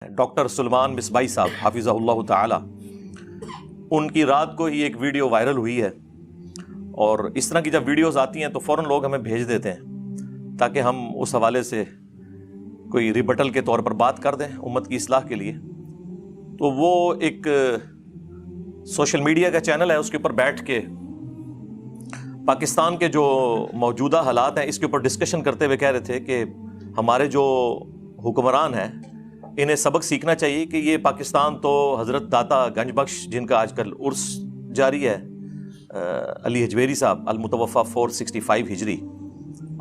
Doctor Salman Misbahi صاحب حافظہ اللہ تعالی، ان کی رات کو ہی ایک ویڈیو وائرل ہوئی ہے، اور اس طرح کی جب ویڈیوز آتی ہیں تو فوراً لوگ ہمیں بھیج دیتے ہیں تاکہ ہم اس حوالے سے کوئی ریبٹل کے طور پر بات کر دیں امت کی اصلاح کے لیے۔ تو وہ ایک سوشل میڈیا کا چینل ہے، اس کے اوپر بیٹھ کے پاکستان کے جو موجودہ حالات ہیں اس کے اوپر ڈسکشن کرتے ہوئے کہہ رہے تھے کہ ہمارے جو حکمران ہیں انہیں سبق سیکھنا چاہیے کہ یہ پاکستان تو حضرت داتا گنج بخش جن کا آج کل عرس جاری ہے، علی حجویری صاحب المتوفہ 465 ہجری،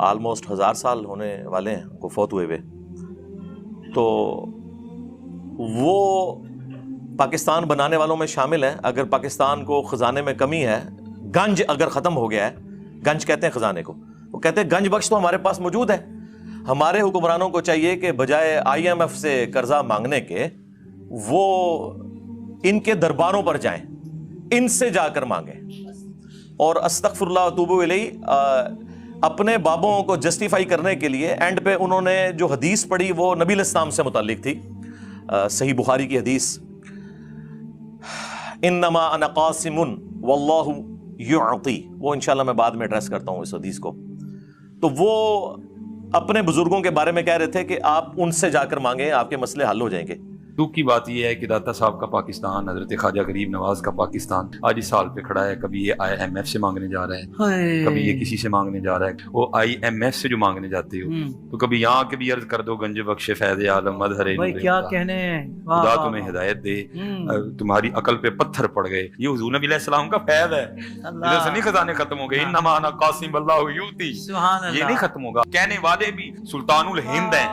آلموسٹ 1000 سال ہونے والے ہیں ان کو فوت ہوئے ہوئے، تو وہ پاکستان بنانے والوں میں شامل ہیں۔ اگر پاکستان کو خزانے میں کمی ہے، گنج اگر ختم ہو گیا ہے، گنج کہتے ہیں خزانے کو، وہ کہتے ہیں گنج بخش تو ہمارے پاس موجود ہے۔ ہمارے حکمرانوں کو چاہیے کہ بجائے IMF سے قرضہ مانگنے کے وہ ان کے درباروں پر جائیں، ان سے جا کر مانگیں، اور استغفر اللہ واتوب الیہ اپنے بابوں کو جسٹیفائی کرنے کے لیے اینڈ پہ انہوں نے جو حدیث پڑھی وہ نبی علیہ السلام سے متعلق تھی، صحیح بخاری کی حدیث، انما انا قاسم واللہ یعطی، وہ انشاءاللہ میں بعد میں ایڈریس کرتا ہوں اس حدیث کو۔ تو وہ اپنے بزرگوں کے بارے میں کہہ رہے تھے کہ آپ ان سے جا کر مانگیں، آپ کے مسئلے حل ہو جائیں گے۔ دکھ کی بات یہ ہے کہ داتا صاحب کا پاکستان، حضرت خواجہ غریب نواز کا پاکستان آج اس سال پہ کھڑا ہے۔ کبھی یہ IMF سے مانگنے جا رہا ہے، کبھی یہ کسی سے مانگنے جا رہا ہے۔ وہ IMF سے جو مانگنے جاتے ہو تو کبھی یہاں کے بھی عرض کر دو گنج بخش فیض عالم مظہر نور کیا کہنے ہیں، خدا تمہیں ہدایت دے، تمہاری عقل پہ پتھر پڑ گئے۔ یہ حضور نبی علیہ السلام کا فیض ہے، ادھر سے نہیں خزانے ختم ہو گئے۔ انما انا قاسم اللہ یؤتی، یہ نہیں ختم ہوگا۔ کہنے والے بھی سلطان الہند ہیں،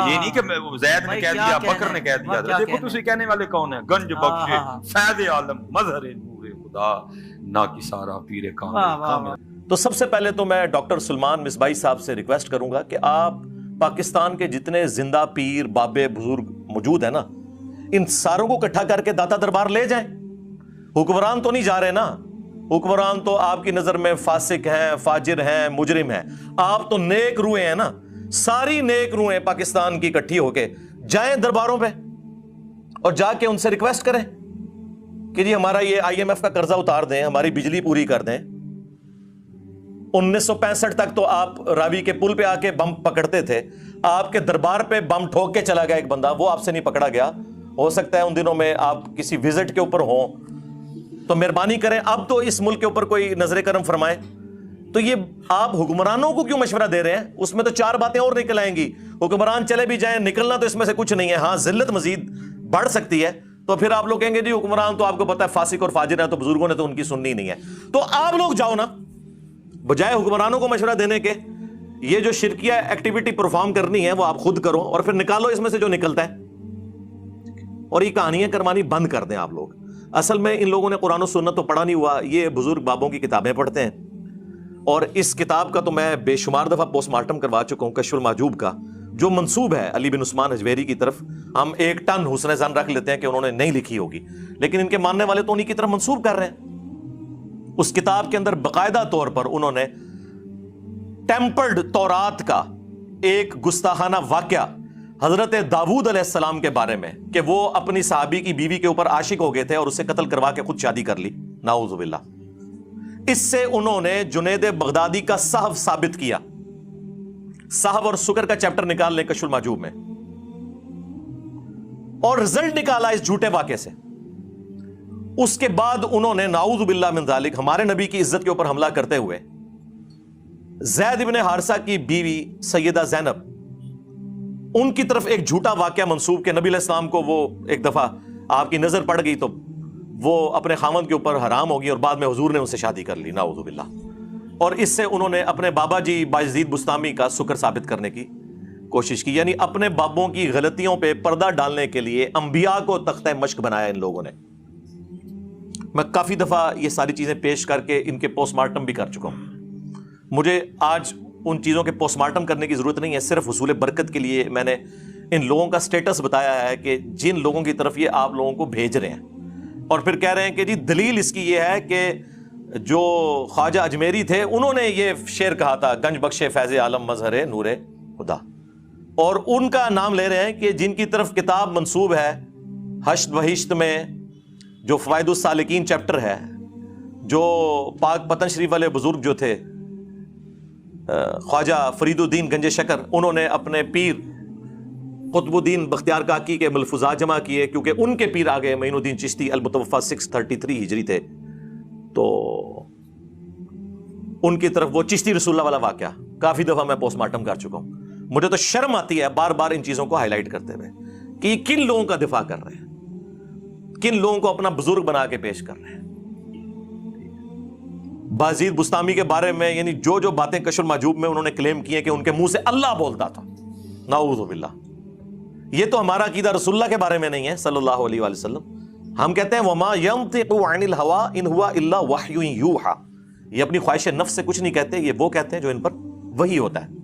یہ نہیں کہ زید نے کہہ دیا، بکر نے کہہ دیا۔ دیکھو تو کہنے والے کون ہیں؟ گنج بخش فیض عالم مظہر نور خدا نا کی سارا پیر کامل۔ تو سب سے پہلے تو میں ڈاکٹر سلمان مصباحی صاحب سے ریکویسٹ کروں گا کہ آپ پاکستان کے جتنے زندہ پیر بابے بزرگ موجود ہیں نا، ان ساروں کو اکٹھا کر کے داتا دربار لے جائیں۔ حکمران تو نہیں جا رہے نا، حکمران تو آپ کی نظر میں فاسق ہیں، فاجر ہیں، مجرم ہیں، آپ تو نیک روحیں ہیں نا، ساری نیک روحیں پاکستان کی اکٹھی ہو کے جائیں درباروں پہ اور جا کے ان سے ریکویسٹ کریں کہ جی ہمارا یہ IMF کا قرضہ اتار دیں، ہماری بجلی پوری کر دیں۔ 1965 تک تو آپ راوی کے پل پہ آ کے بم پکڑتے تھے، آپ کے دربار پہ بم ٹھوک کے چلا گیا ایک بندہ، وہ آپ سے نہیں پکڑا گیا۔ ہو سکتا ہے ان دنوں میں آپ کسی وزٹ کے اوپر ہوں، تو مہربانی کریں اب تو اس ملک کے اوپر کوئی نظر کرم فرمائیں۔ تو یہ آپ حکمرانوں کو کیوں مشورہ دے رہے ہیں؟ اس میں تو 4 باتیں اور نکل آئیں گی۔ حکمران چلے بھی جائیں، نکلنا تو اس میں سے کچھ نہیں ہے، ہاں ذلت مزید بڑھ سکتی ہے۔ تو پھر آپ لوگ کہیں گے جی حکمران تو آپ کو پتا ہے فاسق اور فاجر ہے، تو بزرگوں نے تو ان کی سننی نہیں ہے۔ تو آپ لوگ جاؤ نا، بجائے حکمرانوں کو مشورہ دینے کے، یہ جو شرکیہ ایکٹیویٹی پرفارم کرنی ہے وہ آپ خود کرو، اور پھر نکالو اس میں سے جو نکلتا ہے، اور یہ کہانیاں کروانی بند کر دیں آپ لوگ۔ اصل میں ان لوگوں نے قرآن و سنت تو پڑھا نہیں ہوا، یہ بزرگ بابوں کی کتابیں پڑھتے ہیں، اور اس کتاب کا تو میں بے شمار دفعہ پوسٹ مارٹم کروا چکا ہوں، کشف المحجوب کا، جو منسوب ہے علی بن عثمان حجویری کی طرف۔ ہم 1 ٹن حسن ظن رکھ لیتے ہیں کہ انہوں نے نہیں لکھی ہوگی، لیکن ان کے ماننے والے تو انہی کی طرف منسوب کر رہے ہیں۔ اس کتاب کے اندر باقاعدہ طور پر انہوں نے ٹیمپرڈ تورات کا ایک گستاخانہ واقعہ حضرت داؤد علیہ السلام کے بارے میں، کہ وہ اپنی صحابی کی بیوی کے اوپر عاشق ہو گئے تھے اور اسے قتل کروا کے خود شادی کر لی، نعوذ باللہ۔ اس سے انہوں نے جنید بغدادی کا صحف ثابت کیا، صحف اور سکر کا چیپٹر نکال لیں کشف المحجوب میں، اور رزلٹ نکالا اس جھوٹے واقعے سے۔ اس کے بعد انہوں نے نعوذ باللہ من ذالک ہمارے نبی کی عزت کے اوپر حملہ کرتے ہوئے زید بن حارثہ کی بیوی سیدہ زینب، ان کی طرف ایک جھوٹا واقعہ منسوب کہ نبی علیہ السلام کو وہ ایک دفعہ آپ کی نظر پڑ گئی تو وہ اپنے خاوند کے اوپر حرام ہوگی، اور بعد میں حضور نے ان سے شادی کر لی، نعوذ باللہ۔ اور اس سے انہوں نے اپنے بابا جی بایزید بستامی کا سکر ثابت کرنے کی کوشش کی، یعنی اپنے بابوں کی غلطیوں پہ پردہ ڈالنے کے لیے انبیاء کو تختہ مشق بنایا ان لوگوں نے۔ میں کافی دفعہ یہ ساری چیزیں پیش کر کے ان کے پوسٹ مارٹم بھی کر چکا ہوں۔ مجھے آج ان چیزوں کے پوسٹ مارٹم کرنے کی ضرورت نہیں ہے، صرف حصول برکت کے لیے میں نے ان لوگوں کا سٹیٹس بتایا ہے کہ جن لوگوں کی طرف یہ آپ لوگوں کو بھیج رہے ہیں، اور پھر کہہ رہے ہیں کہ جی دلیل اس کی یہ ہے کہ جو خواجہ اجمیری تھے انہوں نے یہ شعر کہا تھا، گنج بخش فیض عالم مظہر نور خدا۔ اور ان کا نام لے رہے ہیں کہ جن کی طرف کتاب منسوب ہے حشد بہشت میں جو فوائد السالکین چیپٹر ہے، جو پاک پتن شریف والے بزرگ جو تھے خواجہ فرید الدین گنج شکر، انہوں نے اپنے پیر قطب الدین بختیار کاکی کے ملفوظات جمع کیے، کیونکہ ان کے پیر آگے معین الدین چشتی المتوفا 633 ہجری تھے، تو ان کی طرف وہ چشتی رسول اللہ والا واقعہ کافی دفعہ میں پوسٹ مارٹم کر چکا ہوں. مجھے تو شرم آتی ہے بار بار ان چیزوں کو ہائی لائٹ کرتے ہوئے کہ یہ کن لوگوں کا دفاع کر رہے ہیں، کن لوگوں کو اپنا بزرگ بنا کے پیش کر رہے ہیں. بازید بستامی کے بارے میں یعنی جو جو باتیں کشف المحجوب میں انہوں نے کلیم کی ہیں کہ ان کے منہ سے اللہ بولتا تھا، نعوذ باللہ. یہ تو ہمارا عقیدہ رسول اللہ کے بارے میں نہیں ہے صلی اللہ علیہ وآلہ وسلم. ہم کہتے ہیں وما ينطق عن الهوى ان هو الا وحی یوحى، یہ اپنی خواہش نفس سے کچھ نہیں کہتے، یہ وہ کہتے ہیں جو ان پر وحی ہوتا ہے.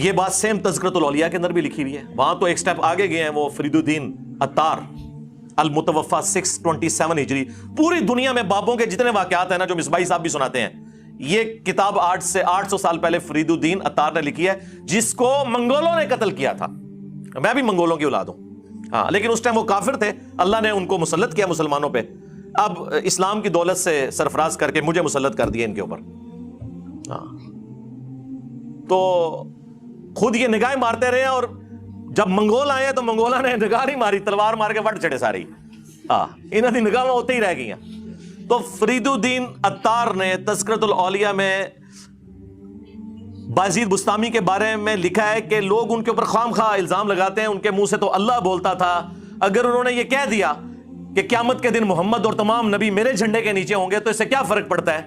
یہ بات سیم تذکرۃ الاولیاء کے اندر بھی لکھی ہوئی ہے، وہاں تو ایک سٹیپ آگے گئے ہیں وہ فرید الدین عطار المتوفا 627 ہجری. پوری دنیا میں بابوں کے جتنے واقعات ہیں نا جو مصباحی صاحب بھی سناتے ہیں، یہ کتاب 800 سال پہلے فرید الدین عطار نے لکھی ہے، جس کو منگولوں نے قتل کیا تھا. میں بھی منگولوں کی اولاد ہوں ہاں، لیکن اس ٹائم وہ کافر تھے، اللہ نے ان کو مسلط کیا مسلمانوں پہ. اب اسلام کی دولت سے سرفراز کر کے مجھے مسلط کر دیا ان کے اوپر. ہاں تو خود یہ نگاہیں مارتے رہے، اور جب منگول آئے تو منگولہ نے نگاہ نہیں ماری، تلوار مار کے وٹ چڑے ساری. ہاں انہوں نے نگاہ میں ہوتے ہی رہ گئی ہیں. تو فرید الدین عطار نے تذکرۃ الاولیاء میں بازید بستامی کے بارے میں لکھا ہے کہ لوگ ان کے اوپر خام خواہ الزام لگاتے ہیں، ان کے منہ سے تو اللہ بولتا تھا. اگر انہوں نے یہ کہہ دیا کہ قیامت کے دن محمد اور تمام نبی میرے جھنڈے کے نیچے ہوں گے تو اس سے کیا فرق پڑتا ہے،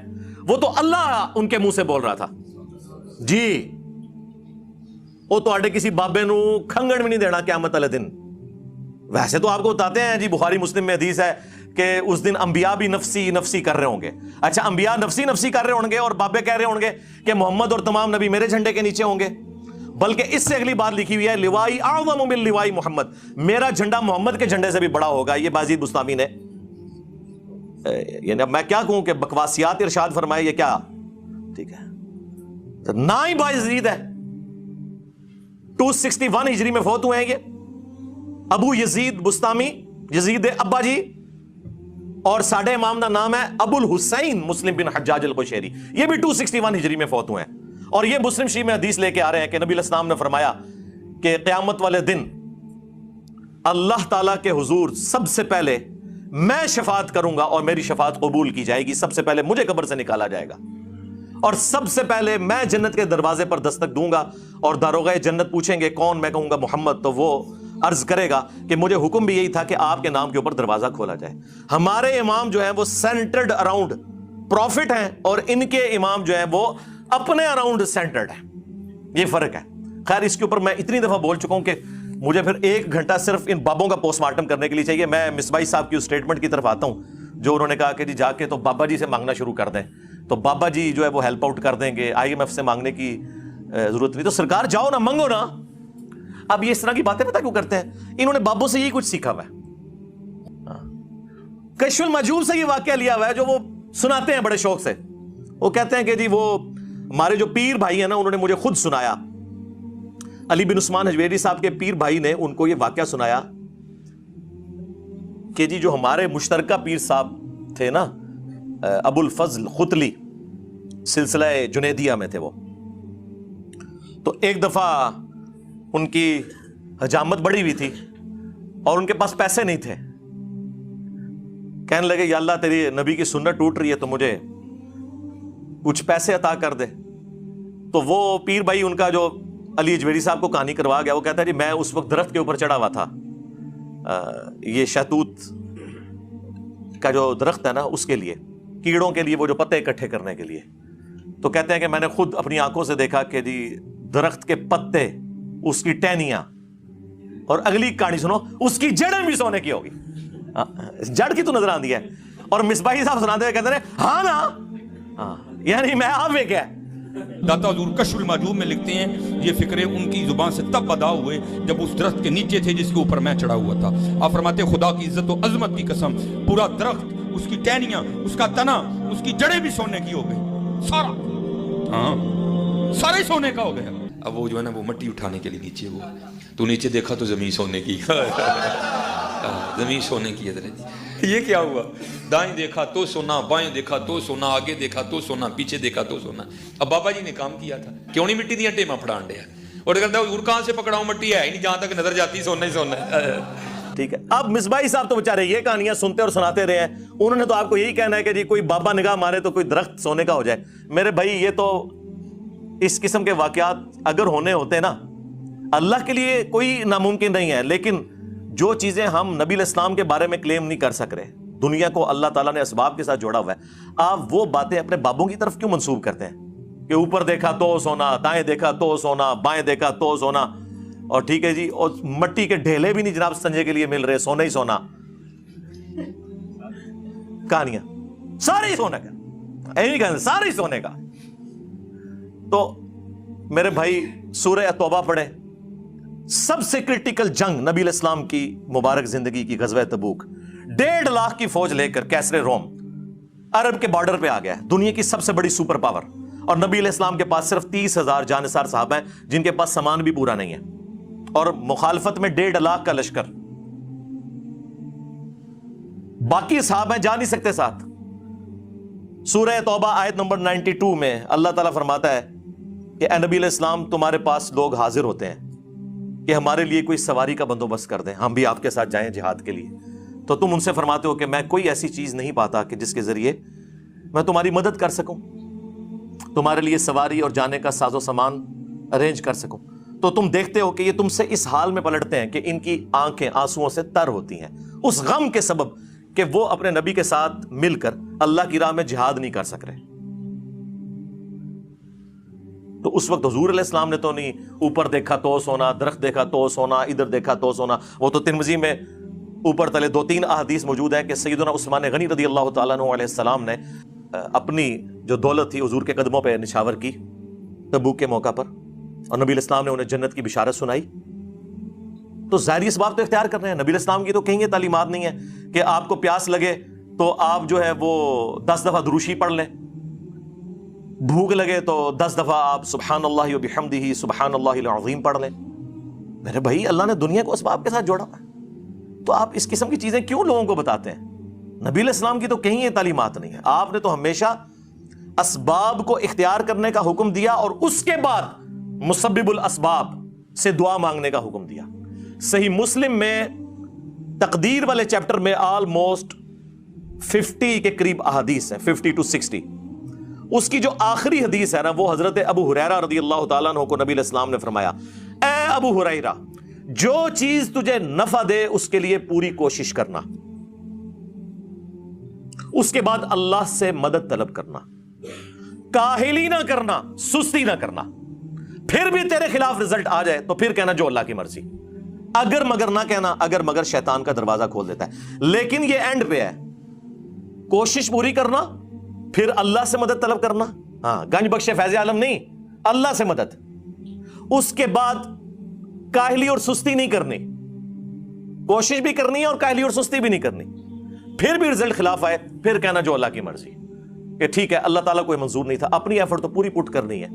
وہ تو اللہ ان کے منہ سے بول رہا تھا. جی وہ تو آڈے کسی بابے نو کھنگڑ بھی نہیں دینا قیامت والے دن. ویسے تو آپ کو بتاتے ہیں جی بخاری مسلم میں حدیث ہے کہ اس دن انبیاء بھی نفسی نفسی کر رہے ہوں گے. اچھا انبیاء نفسی نفسی کر رہے ہوں گے اور بابے کہہ رہے ہوں گے کہ محمد اور تمام نبی میرے جھنڈے کے نیچے ہوں گے. بلکہ اس سے اگلی بات لکھی ہوئی ہے لوائی اعظم من لوائی محمد، میرا جھنڈا محمد کے جھنڈے سے بھی بڑا ہوگا. یہ بازید بستامی نے یعنی اب میں کیا کہوں کہ بکواسیات ارشاد فرمائے یہ کیا ٹھیک ہے. نہ ہی بازید ہے، 261 ہجری میں فوت ہوئے ہیں یہ ابو یزید بستامی، یزید ابا جی. اور ساڈے امام دا نام ہے ابو الحسین مسلم بن حجاج القشیری، یہ بھی 261 ہجری میں فوت ہوئے ہیں. اور یہ مسلم شریف میں حدیث لے کے آ رہے ہیں کہ نبی علیہ السلام نے فرمایا کہ قیامت والے دن اللہ تعالیٰ کے حضور سب سے پہلے میں شفاعت کروں گا اور میری شفاعت قبول کی جائے گی. سب سے پہلے مجھے قبر سے نکالا جائے گا اور سب سے پہلے میں جنت کے دروازے پر دستک دوں گا اور داروغہ جنت پوچھیں گے کون، میں کہوں گا محمد، تو وہ عرض کرے گا کہ مجھے حکم بھی یہی تھا کہ آپ کے نام کے اوپر دروازہ کھولا جائے. ہمارے امام جو ہیں وہ سینٹرڈ اراؤنڈ پروفٹ ہیں اور ان کے امام جو ہیں وہ اپنے اراؤنڈ سینٹرڈ ہیں. یہ فرق ہے. خیر اس کے اوپر میں اتنی دفعہ بول چکا ہوں کہ مجھے پھر 1 گھنٹہ صرف ان بابوں کا پوسٹ مارٹم کرنے کے لیے چاہیے. میں مصباحی صاحب کی اس اسٹیٹمنٹ کی طرف آتا ہوں جو انہوں نے کہا کہ جی جا کے تو بابا جی سے مانگنا شروع کر دیں، تو بابا جی جو ہے وہ ہیلپ آؤٹ کر دیں گے، IMF سے مانگنے کی ضرورت نہیں. تو سرکار جاؤ نا، منگو نا. اب یہ اس طرح کی باتیں پتہ کیوں کرتے ہیں؟ انہوں نے بابوں سے یہی کچھ سیکھا ہوا ہے. کشف المحجوب سے یہ واقعہ لیا ہوا ہے جو وہ سناتے ہیں بڑے شوق سے. وہ کہتے ہیں کہ جی وہ ہمارے جو پیر بھائی ہیں نا انہوں نے مجھے خود سنایا. علی بن عثمان حجویری صاحب کے پیر بھائی نے ان کو یہ واقعہ سنایا کہ جی جو ہمارے مشترکہ پیر صاحب تھے نا ابو الفضل خطلی، سلسلہ جنیدیہ میں تھے وہ، تو ایک دفعہ ان کی حجامت بڑی ہوئی تھی اور ان کے پاس پیسے نہیں تھے. کہنے لگے یا اللہ تیری نبی کی سنت ٹوٹ رہی ہے تو مجھے کچھ پیسے عطا کر دے. تو وہ پیر بھائی ان کا جو علی اجویری صاحب کو کہانی کروا گیا، وہ کہتا ہے جی میں اس وقت درخت کے اوپر چڑھا ہوا تھا، یہ شہتوت کا جو درخت ہے نا اس کے لیے، کیڑوں کے لیے وہ جو پتے اکٹھے کرنے کے لیے. تو کہتے ہیں کہ میں نے خود اپنی آنکھوں سے دیکھا کہ جی درخت کے پتے، اس کی ٹہنیاں، اور اگلی کہانی سنو اس کی جڑیں بھی سونے کی ہوگی. جڑ کی تو نظر آندی ہے. اور مصباحی صاحب سناتے ہوئے کہتے ہیں ہاں نا، یعنی میں آپ ایک ہے. داتا حضور کشف المحجوب میں لکھتے ہیں یہ فکرے ان کی زبان سے تب ادا ہوئے جب اس درخت کے نیچے تھے جس کے اوپر میں چڑھا ہوا تھا. آپ فرماتے خدا کی عزت و عظمت کی قسم پورا درخت، اس کی ٹہنیاں، اس کا تنا، اس کی جڑیں بھی سونے کی ہو گئی. سارا سارے سونے کا ہو گیا. اب وہ جو ہے نا وہ مٹی اٹھانے کے لیے نیچے وہ تو نیچے دیکھا تو زمین سونے کی زمین سونے کی حضرت یہ کیا ہوا دائیں دیکھا تو سونا بائیں دیکھا تو سونا آگے دیکھا تو سونا پیچھے دیکھا تو سونا اب بابا جی نے کام کیا تھا کیوں نہیں مٹی دیا ٹیما پھڑان دیا اور کہتا حضور کہاں سے پکڑاؤں مٹی ہے ہی نہیں جہاں تک نظر جاتی سونا ہی سونا ہے ٹھیک ہے اب مصباحی صاحب تو بیچارے یہ کہانیاں سنتے اور سناتے رہے ہیں انہوں نے تو آپ کو یہی کہنا ہے کہ جی کوئی بابا نگاہ مارے تو کوئی درخت سونے کا ہو جائے میرے بھائی یہ تو اس قسم کے واقعات اگر ہونے ہوتے نا اللہ کے لیے کوئی ناممکن نہیں ہے لیکن جو چیزیں ہم نبی علیہ السلام کے بارے میں کلیم نہیں کر سک رہے دنیا کو اللہ تعالیٰ نے اسباب کے ساتھ جوڑا ہوا ہے آپ وہ باتیں اپنے بابوں کی طرف کیوں منسوب کرتے ہیں کہ اوپر دیکھا تو سونا دائیں دیکھا تو سونا بائیں دیکھا تو سونا اور ٹھیک ہے جی اور مٹی کے ڈھیلے بھی نہیں جناب سنجے کے لیے مل رہے سونا ہی سونا کہانیاں سارے ہی سونے کا ایویں کہنا سارے ہی سونے کا تو میرے بھائی سورہ توبہ پڑھیں سب سے کرٹیکل جنگ نبی علیہ السلام کی مبارک زندگی کی غزوہ تبوک 1.5 لاکھ کی فوج لے کر کیسر روم عرب کے بارڈر پہ آ گیا دنیا کی سب سے بڑی سپر پاور اور نبی علیہ السلام کے پاس صرف 30,000 جانثار صحابہ ہیں جن کے پاس سامان بھی پورا نہیں ہے اور مخالفت میں 1.5 لاکھ کا لشکر باقی صحابہ جا نہیں سکتے ساتھ سورہ توبہ آیت نمبر 92 میں اللہ تعالیٰ فرماتا ہے کہ اے نبی علیہ السلام تمہارے پاس لوگ حاضر ہوتے ہیں کہ ہمارے لیے کوئی سواری کا بندوبست کر دیں ہم بھی آپ کے ساتھ جائیں جہاد کے لیے تو تم ان سے فرماتے ہو کہ میں کوئی ایسی چیز نہیں پاتا کہ جس کے ذریعے میں تمہاری مدد کر سکوں تمہارے لیے سواری اور جانے کا ساز و سامان ارینج کر سکوں تو تم دیکھتے ہو کہ یہ تم سے اس حال میں پلٹتے ہیں کہ ان کی آنکھیں آنسوؤں سے تر ہوتی ہیں اس غم کے سبب کہ وہ اپنے نبی کے ساتھ مل کر اللہ کی راہ میں جہاد نہیں کر سک رہے تو اس وقت حضور علیہ السلام نے تو نہیں اوپر دیکھا تو سونا درخت دیکھا تو سونا ادھر دیکھا تو سونا وہ تو ترمذی میں اوپر تلے 2-3 احادیث موجود ہیں کہ سیدنا عثمان غنی رضی اللہ تعالیٰ عنہ علیہ السلام نے اپنی جو دولت تھی حضور کے قدموں پہ نشاور کی تبوک کے موقع پر اور نبی علیہ السلام نے انہیں جنت کی بشارت سنائی تو ظاہری اسباب تو اختیار کر رہے ہیں نبی علیہ السلام کی تو کہیں یہ تعلیمات نہیں ہے کہ آپ کو پیاس لگے تو آپ جو ہے وہ 10 دفعہ دروشی پڑھ لیں بھوک لگے تو 10 دفعہ آپ سبحان اللہ و بحمدہ سبحان اللہ العظیم پڑھ لیں میرے بھائی اللہ نے دنیا کو اسباب کے ساتھ جوڑا ہے تو آپ اس قسم کی چیزیں کیوں لوگوں کو بتاتے ہیں نبی علیہ السلام کی تو کہیں یہ تعلیمات نہیں ہے آپ نے تو ہمیشہ اسباب کو اختیار کرنے کا حکم دیا اور اس کے بعد مسبب الاسباب سے دعا مانگنے کا حکم دیا صحیح مسلم میں تقدیر والے چیپٹر میں آلموسٹ 50 کے قریب احادیث ہیں 50 to 60 اس کی جو آخری حدیث ہے نا وہ حضرت ابو ہریرہ رضی اللہ تعالیٰ عنہ کو نبی علیہ السلام نے فرمایا اے ابو ہریرہ جو چیز تجھے نفع دے اس کے لیے پوری کوشش کرنا اس کے بعد اللہ سے مدد طلب کرنا کاہلی نہ کرنا سستی نہ کرنا پھر بھی تیرے خلاف رزلٹ آ جائے تو پھر کہنا جو اللہ کی مرضی اگر مگر نہ کہنا اگر مگر شیطان کا دروازہ کھول دیتا ہے لیکن یہ اینڈ پہ ہے کوشش پوری کرنا پھر اللہ سے مدد طلب کرنا ہاں گنج بخش فیض عالم نہیں اللہ سے مدد اس کے بعد کاہلی اور سستی نہیں کرنی کوشش بھی کرنی ہے اور کاہلی اور سستی بھی نہیں کرنی پھر بھی رزلٹ خلاف آئے پھر کہنا جو اللہ کی مرضی کہ ٹھیک ہے اللہ تعالیٰ کوئی منظور نہیں تھا اپنی ایفرٹ تو پوری پٹ کرنی ہے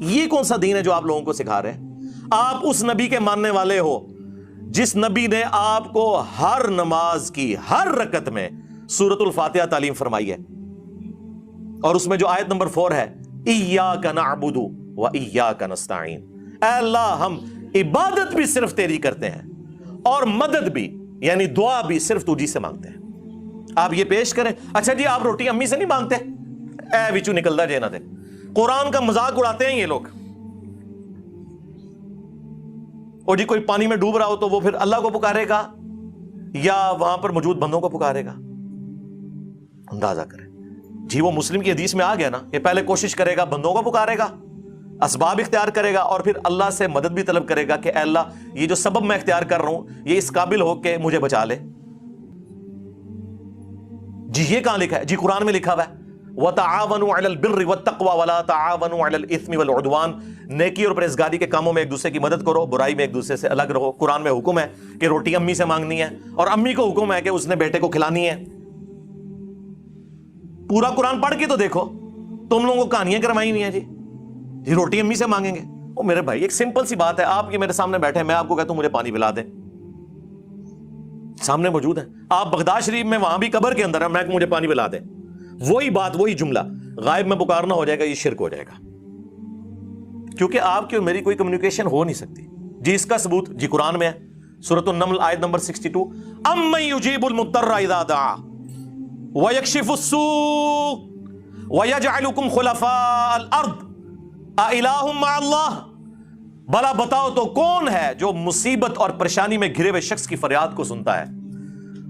یہ کون سا دین ہے جو آپ لوگوں کو سکھا رہے ہیں آپ اس نبی کے ماننے والے ہو جس نبی نے آپ کو ہر نماز کی ہر رکعت میں سورۃ الفاتحہ تعلیم فرمائی ہے اور اس میں جو آیت نمبر 4 ہے ایاک نعبد و ایاک نستعین اے اللہ ہم عبادت بھی صرف تیری کرتے ہیں اور مدد بھی یعنی دعا بھی صرف تجھی سے مانگتے ہیں آپ یہ پیش کریں اچھا جی آپ روٹی امی سے نہیں مانگتے اے وچو نکلدا جے نہ دے قرآن کا مذاق اڑاتے ہیں یہ لوگ اور جی کوئی پانی میں ڈوب رہا ہو تو وہ پھر اللہ کو پکارے گا یا وہاں پر موجود بندوں کو پکارے گا اندازہ کریں جی وہ مسلم کی حدیث میں آ گیا نا کہ پہلے کوشش کرے گا بندوں کو پکارے گا اسباب اختیار کرے گا اور پھر اللہ سے مدد بھی طلب کرے گا کہ اے اللہ یہ جو سبب میں اختیار کر رہا ہوں یہ اس قابل ہو کہ مجھے بچا لے جی یہ کہاں لکھا ہے جی قرآن میں لکھا ہوا ہے وَتَعَاوَنُوا عَلَى الْبِرِّ وَالتَّقْوَى وَلَا تَعَاوَنُوا عَلَى الْإِثْمِ وَالْعُدْوَانِ نیکی اور پرہیزگاری کے کاموں میں ایک دوسرے کی مدد کرو برائی میں ایک دوسرے سے الگ رہو قرآن میں حکم ہے کہ روٹی امی سے مانگنی ہے اور امی کو حکم ہے کہ اس نے بیٹے کو کھلانی ہے پورا قرآن پڑھ کے تو دیکھو تم لوگوں کو کہانیاں کروائی ہوئی ہیں جی روٹی امی سے مانگیں گے وہ میرے بھائی ایک سمپل سی بات ہے, آپ یہ میرے سامنے بیٹھے ہیں, میں آپ کو کہتا ہوں مجھے پانی پلا دیں, سامنے موجود ہے, آپ بغداد شریف میں وہاں بھی قبر کے اندر ہے, میں کہ مجھے پانی پلا دیں, وہی بات وہی جملہ غائب میں پکارنا ہو جائے گا, یہ شرک ہو جائے گا, کیونکہ آپ کی اور میری کوئی کمیونیکیشن ہو نہیں سکتی. جی اس کا ثبوت جی قرآن میں ہے, سورۃ النمل آیت نمبر 62, امن یجیب المضطر اذا دعا ویکشف السوء ویجعلکم خلفاء الارض اِلٰہ مع اللہ, بھلا بتاؤ تو کون ہے جو مصیبت اور پریشانی میں گھرے ہوئے شخص کی فریاد کو سنتا ہے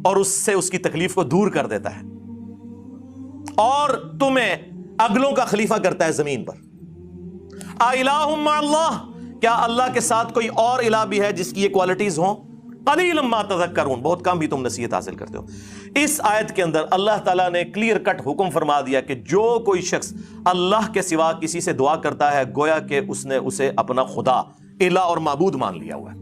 اور اس سے اس کی تکلیف کو دور کر دیتا ہے, اور تمہیں اگلوں کا خلیفہ کرتا ہے زمین پر. اِلٰہ مع اللہ, کیا اللہ کے ساتھ کوئی اور الہ بھی ہے جس کی یہ کوالٹیز ہوں؟ قلیلا ما تذکرون, بہت کم بھی تم نصیحت حاصل کرتے ہو. اس آیت کے اندر اللہ تعالیٰ نے کلیئر کٹ حکم فرما دیا کہ جو کوئی شخص اللہ کے سوا کسی سے دعا کرتا ہے گویا کہ اس نے اسے اپنا خدا الہ اور معبود مان لیا ہوا ہے.